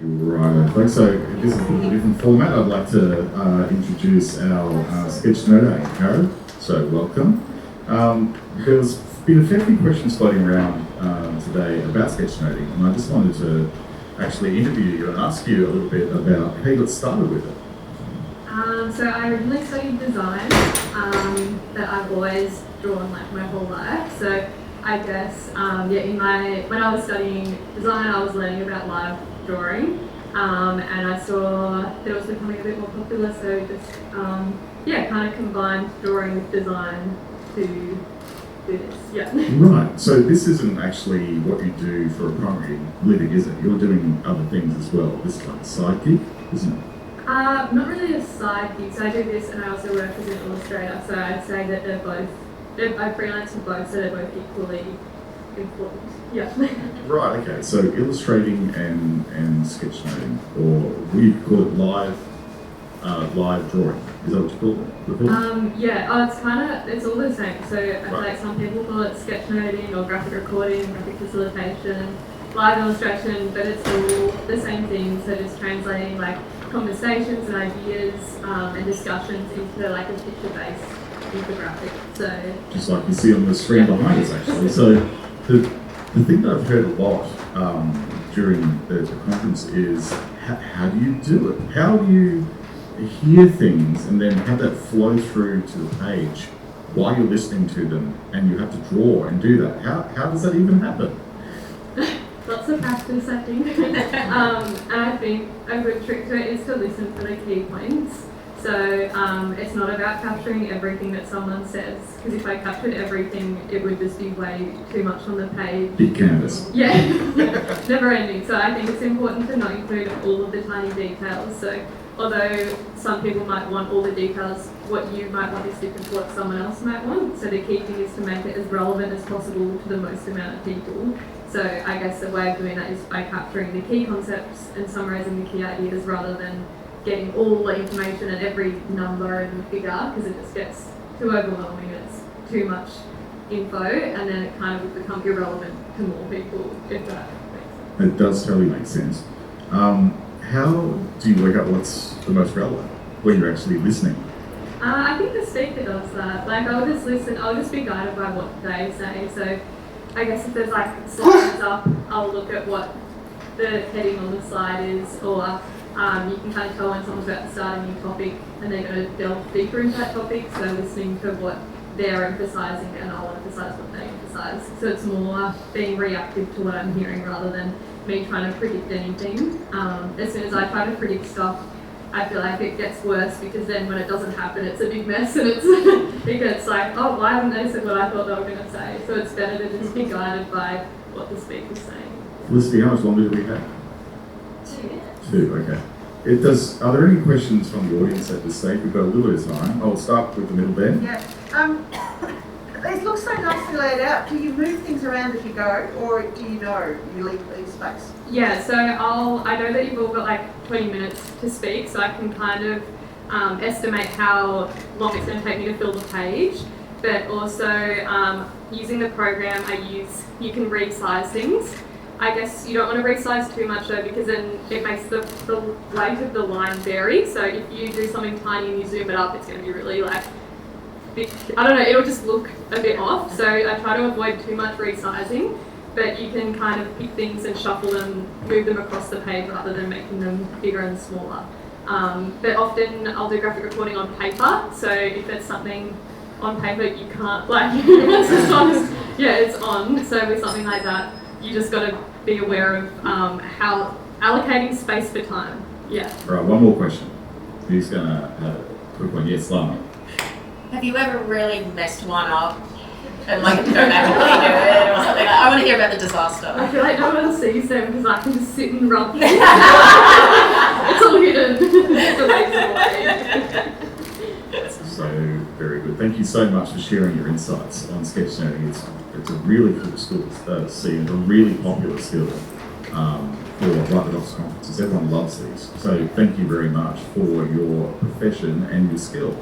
Right, thanks. So this is a different format. I'd like to introduce our sketch noter, Angharad. So welcome. There's been a fair few questions floating around today about sketchnoting, and I just wanted to actually interview you and ask you a little bit about how you got started with it. So I originally studied design, but I've always drawn like my whole life. So I guess when I was studying design, I was learning about live drawing, and I saw that it was becoming a bit more popular. So just kind of combined drawing with design to do this. Yeah. Right. So this isn't actually what you do for a primary living, is it? You're doing other things as well. This is like a side gig, isn't it? Not really a side gig. So I do this, and I also work as an illustrator. So I'd say that they're both. I freelance for both, so they're both equally important. Yeah. Right. Okay. So illustrating and sketchnoting, or we call it live drawing. Is that what you call it? It's all the same. So I feel like some people call it sketchnoting or graphic recording, graphic facilitation, live illustration, but it's all the same thing. So just translating like conversations and ideas and discussions into like a picture-based infographic. So just like you see on the screen behind us, actually. So the thing that I've heard a lot during the conference is how do you do it? How do you hear things and then have that flow through to the page while you're listening to them, and you have to draw and do that? How does that even happen? Lots of practice, I think. And I think a good trick to it is to listen for the key points. So it's not about capturing everything that someone says, because if I captured everything, it would just be way too much on the page. Big canvas. Yeah, never ending. So I think it's important to not include all of the tiny details. So although some people might want all the details, what you might want is different to what someone else might want. So the key thing is to make it as relevant as possible to the most amount of people. So I guess the way of doing that is by capturing the key concepts and summarising the key ideas rather than getting all the information and every number and figure, because it just gets too overwhelming. It's too much info, and then it kind of would become irrelevant to more people, if that makes sense. It does totally make sense. How do you work out what's the most relevant when you're actually listening? I think the speaker does that. Like I'll just listen, I'll just be guided by what they say. So I guess if there's like slides up, I'll look at what the heading on the slide is, or you can kind of tell when someone's about to start a new topic and they're going to delve deeper into that topic. So listening to what they're emphasising, and I'll emphasise what they emphasise. So it's more being reactive to what I'm hearing rather than me trying to predict anything. As soon as I try to predict stuff, I feel like it gets worse, because then when it doesn't happen, it's a big mess, and it gets like, oh, why haven't they said what I thought they were going to say? So it's better to just be guided by what the speaker's saying. Felicity, how much longer do we have? 2 minutes. 2, okay. Are there any questions from the audience at this stage? We've got a little bit of time. I'll start with the middle Ben. Yeah. It looks so nicely laid out. Do you move things around as you go, or do you know you leave space? Yeah, so I know that you've all got like 20 minutes to speak, so I can kind of estimate how long it's going to take me to fill the page. But also using the program you can resize things. I guess you don't want to resize too much though, because then it makes the weight of the line vary. So if you do something tiny and you zoom it up, it's going to be really like big. I don't know, it'll just look a bit off. So I try to avoid too much resizing, but you can kind of pick things and shuffle them, move them across the page rather than making them bigger and smaller. But often I'll do graphic recording on paper. So if it's something on paper you can't once it's on, it's on. So with something like that, you just got to be aware of how allocating space for time. Yeah. All right, one more question. Who's going to have a quick one? Yes, Lana. Have you ever really messed one up and like don't actually do it or something? I want to hear about the disaster. I feel like no one sees them because I can just sit and rub. It's all hidden. It's amazing. So very good. Thank you so much for sharing your insights on sketchnoting. It's a really cool skill to see, and a really popular skill for Write the Docs conferences. Everyone loves these. So thank you very much for your profession and your skill.